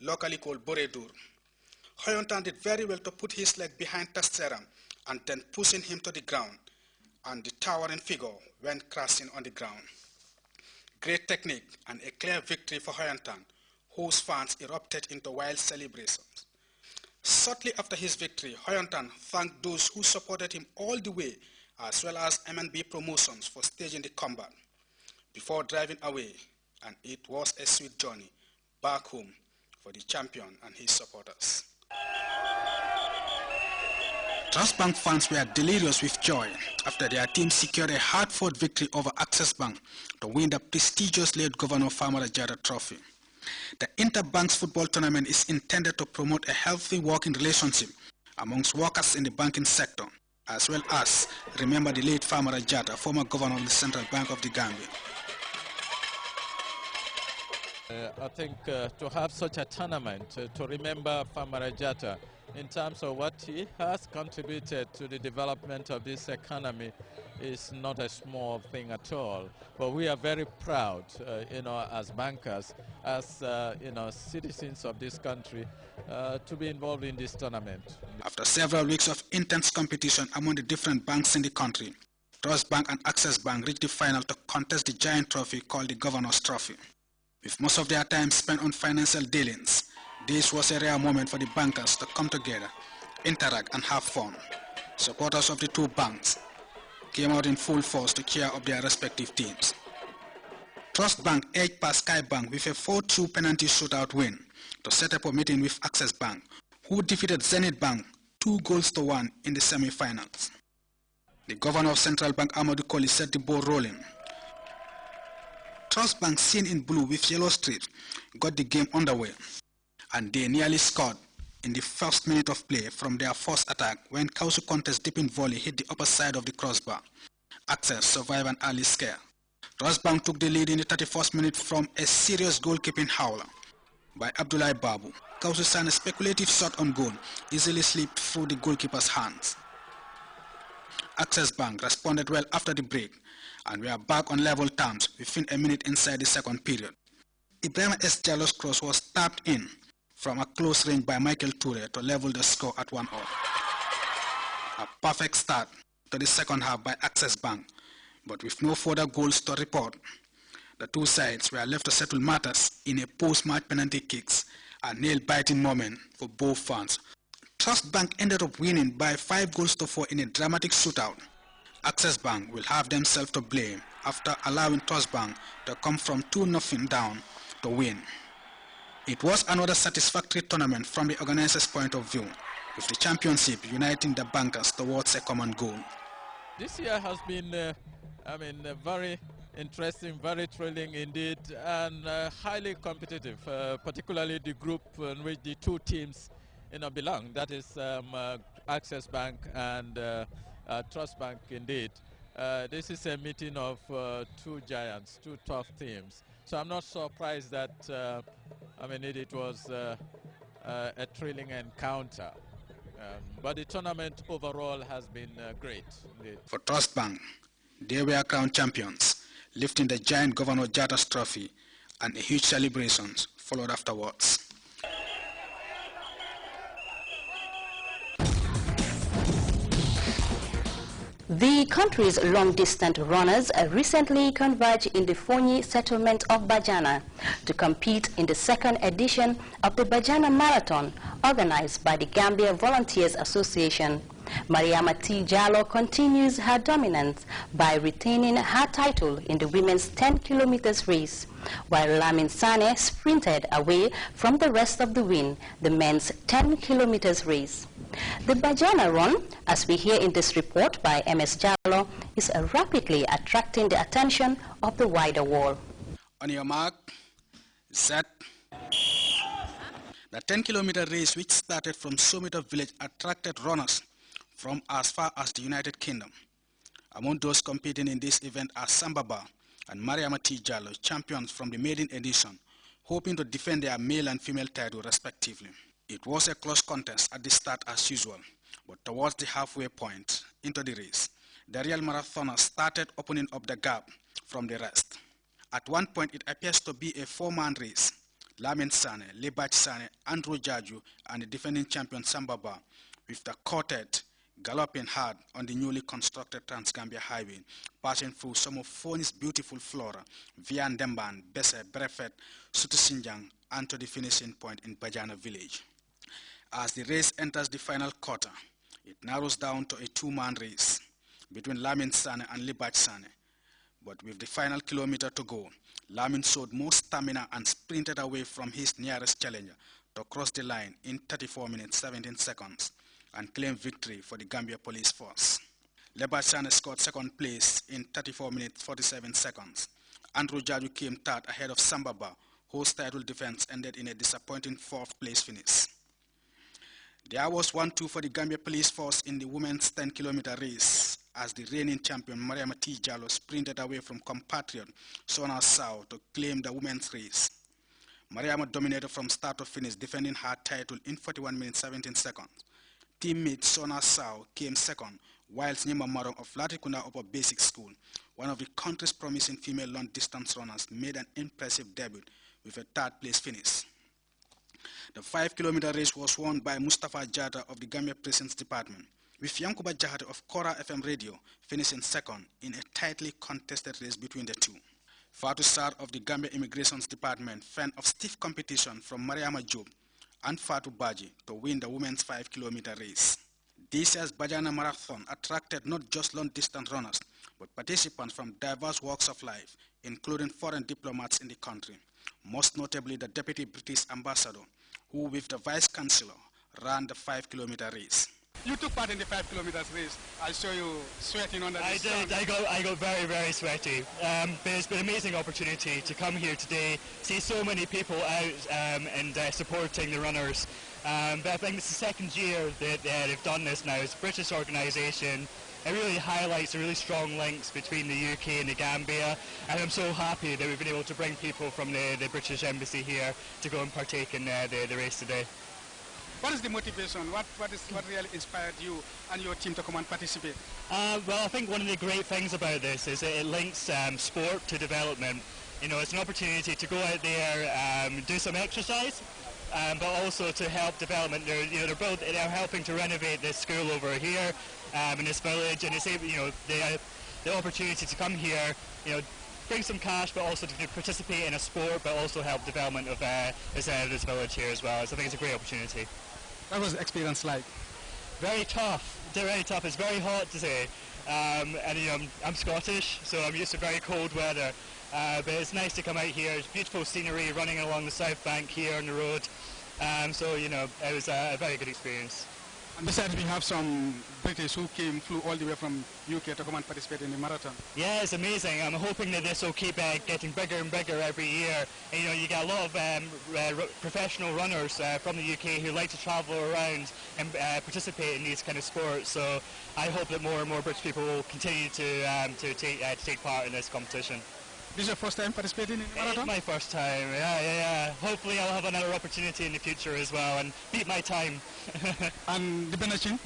locally called Boredur. Hoyontan did very well to put his leg behind Tasteram and then pushing him to the ground, and the towering figure went crashing on the ground. Great technique and a clear victory for Hoyontan, whose fans erupted into wild celebrations. Shortly after his victory, Hoyontan thanked those who supported him all the way, as well as M&B Promotions for staging the combat, before driving away, and it was a sweet journey back home for the champion and his supporters. Trust Bank fans were delirious with joy after their team secured a hard-fought victory over Access Bank to win the prestigious late Governor Famara Jada Trophy. The Interbanks Football Tournament is intended to promote a healthy working relationship amongst workers in the banking sector, as well as remember the late Famara Jada, former governor of the Central Bank of the Gambia. I think to have such a tournament to remember Famara Jata in terms of what he has contributed to the development of this economy is not a small thing at all. But we are very proud, as bankers, as citizens of this country, to be involved in this tournament. After several weeks of intense competition among the different banks in the country, Trust Bank and Access Bank reached the final to contest the giant trophy called the Governor's Trophy. With most of their time spent on financial dealings, this was a rare moment for the bankers to come together, interact and have fun. Supporters of the two banks came out in full force to cheer up their respective teams. Trust Bank edged past Sky Bank with a 4-2 penalty shootout win to set up a meeting with Access Bank, who defeated Zenith Bank 2-1 in the semi-finals. The governor of Central Bank, Amadou Koli, set the ball rolling. Trust Bank, seen in blue with yellow strips, got the game underway, and they nearly scored in the first minute of play from their first attack when Kausu Conte's dipping volley hit the upper side of the crossbar. Access survived an early scare. Trust Bank took the lead in the 31st minute from a serious goalkeeping howler by Abdullah Babu. Kausu signed a speculative shot on goal, easily slipped through the goalkeeper's hands. Access Bank responded well after the break, and we are back on level terms within a minute inside the second period. Ibrahim S. Jallo's cross was tapped in from a close range by Michael Toure to level the score at 1-0. A perfect start to the second half by Access Bank, but with no further goals to report. The two sides were left to settle matters in a post-match penalty kicks, a nail-biting moment for both fans. Trust Bank ended up winning by 5-4 in a dramatic shootout. Access Bank will have themselves to blame after allowing Trust Bank to come from 2-0 down to win. It was another satisfactory tournament from the organizers' point of view, with the championship uniting the bankers towards a common goal. This year has been, very interesting, very thrilling indeed, and highly competitive, particularly the group in which the two teams belong, that is Access Bank and Trust Bank indeed. This is a meeting of two giants, two tough teams. So I'm not surprised that, it was a thrilling encounter. But the tournament overall has been great indeed. For Trust Bank, they were crowned champions, lifting the giant Governor Jada's trophy, and a huge celebrations followed afterwards. The country's long-distance runners recently converged in the Fonyi settlement of Bajana to compete in the second edition of the Bajana Marathon organized by the Gambia Volunteers Association. Mariama T. Jallo continues her dominance by retaining her title in the women's 10 kilometers race, while Lamin Sane sprinted away from the rest of the win, the men's 10 kilometers race. The Bajana Run, as we hear in this report by MS Jallo, is rapidly attracting the attention of the wider world. On your mark, set. The 10-kilometer race, which started from Somito village, attracted runners from as far as the United Kingdom. Among those competing in this event are Sambaba and Mariama T. Jallo, champions from the maiden edition, hoping to defend their male and female title respectively. It was a close contest at the start as usual, but towards the halfway point into the race, the real marathoners started opening up the gap from the rest. At one point, it appears to be a four-man race. Lamin Sane, Libach Sane, Andrew Jaju, and the defending champion Sambaba, with the quartet galloping hard on the newly constructed Trans-Gambia Highway, passing through some of Foni's beautiful flora, via Ndemban, Besse, Brefet, Sutusinjang, and to the finishing point in Bajana village. As the race enters the final quarter, it narrows down to a two-man race between Lamin Sane and Libach Sane. But with the final kilometer to go, Lamin showed more stamina and sprinted away from his nearest challenger to cross the line in 34 minutes 17 seconds and claim victory for the Gambia Police Force. Libach Sane scored second place in 34 minutes 47 seconds. Andrew Jaju came third ahead of Sambaba, whose title defense ended in a disappointing fourth place finish. There was 1-2 for the Gambia Police Force in the women's 10-kilometer race as the reigning champion Mariama T. Jallo sprinted away from compatriot Sona Sao to claim the women's race. Mariama dominated from start to finish, defending her title in 41 minutes 17 seconds. Teammate Sona Sao came second, whilst Nyima Marong of Latrikunda Upper Basic School, one of the country's promising female long-distance runners, made an impressive debut with a third-place finish. The 5-kilometer race was won by Mustafa Jata of the Gambia Prisons Department, with Yankuba Jahate of Kora FM Radio finishing second in a tightly contested race between the two. Fatou Sarr of the Gambia Immigrations Department fend off stiff competition from Mariama Job and Fatou Baji to win the women's 5-kilometer race. This year's Bajana Marathon attracted not just long-distance runners, but participants from diverse walks of life, including foreign diplomats in the country, most notably the Deputy British Ambassador, who with the Vice Chancellor ran the 5-kilometer race. You took part in the 5 kilometers race. I saw you sweating on that. I did. I got very, very sweaty. But it's been an amazing opportunity to come here today, see so many people out and supporting the runners. But I think it's the second year that they've done this now. It's a British organisation. It really highlights the really strong links between the UK and the Gambia, and I'm so happy that we've been able to bring people from the British Embassy here to go and partake in the race today. What is the motivation? What really inspired you and your team to come and participate? Well, I think one of the great things about this is it links sport to development. You know, it's an opportunity to go out there, do some exercise, but also to help development. They're helping to renovate this school over here in this village, and it's the opportunity to come here, bring some cash, but also to participate in a sport, but also help development of this village here as well. So I think it's a great opportunity. What was the experience like? Very tough. Very tough. It's very hot today, and I'm Scottish, so I'm used to very cold weather. But it's nice to come out here. It's beautiful scenery running along the south bank here on the road. So it was a very good experience. And besides, we have some British who flew all the way from UK to come and participate in the marathon. Yeah, it's amazing. I'm hoping that this will keep getting bigger and bigger every year. And, you get a lot of professional runners from the UK who like to travel around and participate in these kind of sports. So I hope that more and more British people will continue to take part in this competition. This is your first time participating in the marathon? It's my first time, yeah. Hopefully I'll have another opportunity in the future as well and beat my time. And the benefit?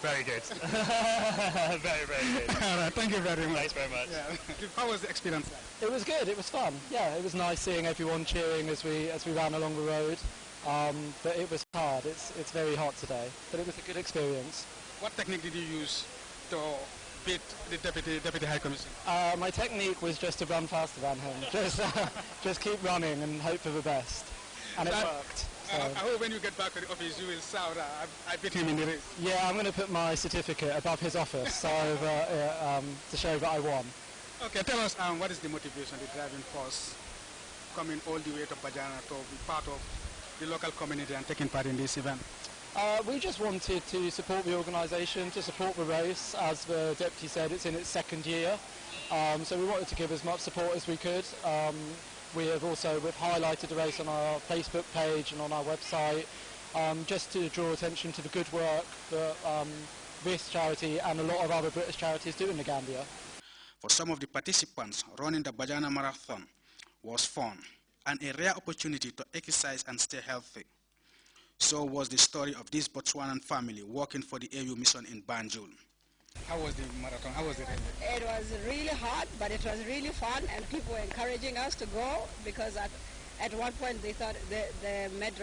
Very good. Very, very good. All right, thank you very much. Thanks very much. Yeah. How was the experience like? It was good, it was fun. Yeah, it was nice seeing everyone cheering as we ran along the road. But it was hard, it's very hot today, but it was a good experience. What technique did you use to beat the Deputy High Commissioner? My technique was just to run faster than him. Just keep running and hope for the best. And it worked. So. I hope when you get back to the office you will shout, I beat him in the race. Yeah, I'm going to put my certificate above his office so to show that I won. Okay, tell us what is the motivation, the driving force, coming all the way to Bajana to be part of the local community and taking part in this event? We just wanted to support the organisation, to support the race. As the Deputy said, it's in its second year. So we wanted to give as much support as we could. We've highlighted the race on our Facebook page and on our website, just to draw attention to the good work that this charity and a lot of other British charities do in the Gambia. For some of the participants, running the Bajana Marathon was fun and a rare opportunity to exercise and stay healthy. So was the story of this Botswanan family working for the AU mission in Banjul. How was the marathon? How was it? It was really hard, but it was really fun, and people were encouraging us to go because At one point, they thought the medress